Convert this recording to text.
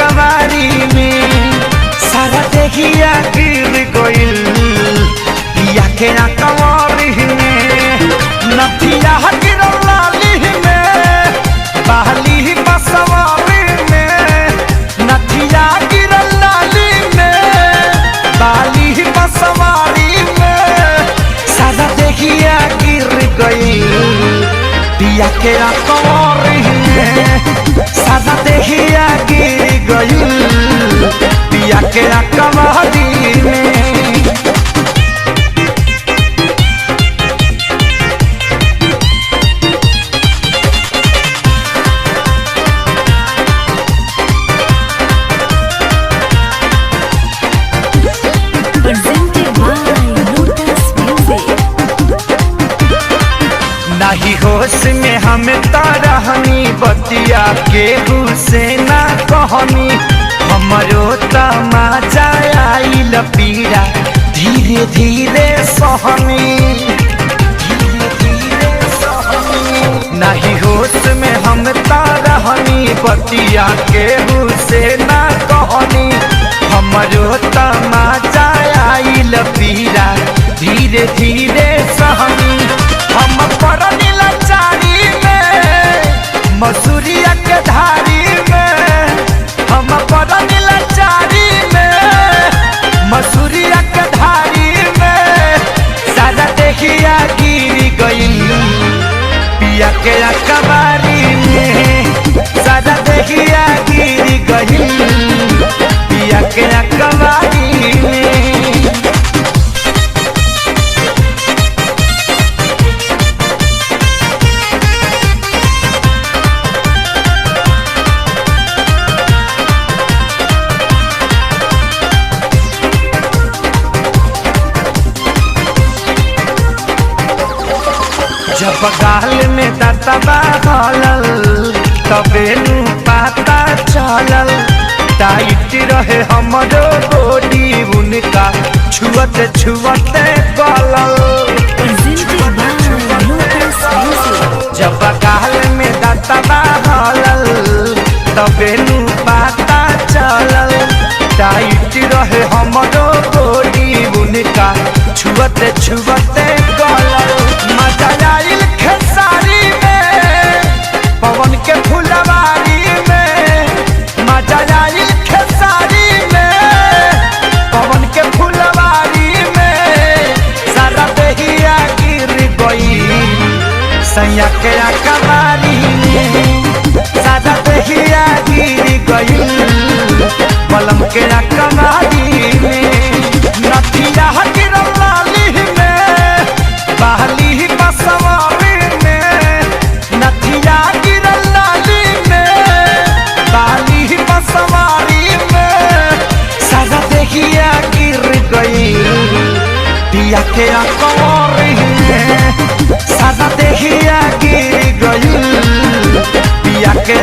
कवारी में सारा देखिया गिर गइल पिया के कवारी में नथिया गिरल लाली में बहली बसवारी में नथिया गिरल लाली में बहली बसवारी में सारा देखिया गिर गइल पिया के कवारी में सादा देखिया गिर गइल पिया के कवारी में। नहीं होश में हम तरहनी बतिया केहू से ना कहनी हमरो तमाचा आइल पीड़ा धीरे धीरे सहनी नहीं होश में हम तरहनी बतिया केहू से ना कहनी हमरो तमाचा आइल पीड़ा धीरे धीरे सहनी हम पड़नी लाचारी में मसूरिया के धारी में हम पड़नी लाचारी में मसूरिया के धारी में सादा देखिया गिर गइल पिया के कवारी में सादा देखिया गिर गइल पिया के कवारी में। जब गाल में दतबा हलल तबे नु पता चलल टाइट रहे हमरो बॉडी उनका छुअते छुअते गलल जब गाल में दतबा हलल तबे नु पता चलल टाइट रहे हमरो बॉडी उनका छुअते छुअते गलल मजा आइल खेसारी में पवन के फुलवारी में मजा आइल खेसारी में पवन के फुलवारी में सारा देहिया गिर गइल सैया के कवारी में सारा देहिया गिर गइल पलम के कवारी में नथिया गिरल लाली में बहली बसवारी में नथिया गिरल लाली में बहली बसवारी में सादा देखिया गिर गइल पिया के कवारी में सादा देखिया गिर गइल पिया के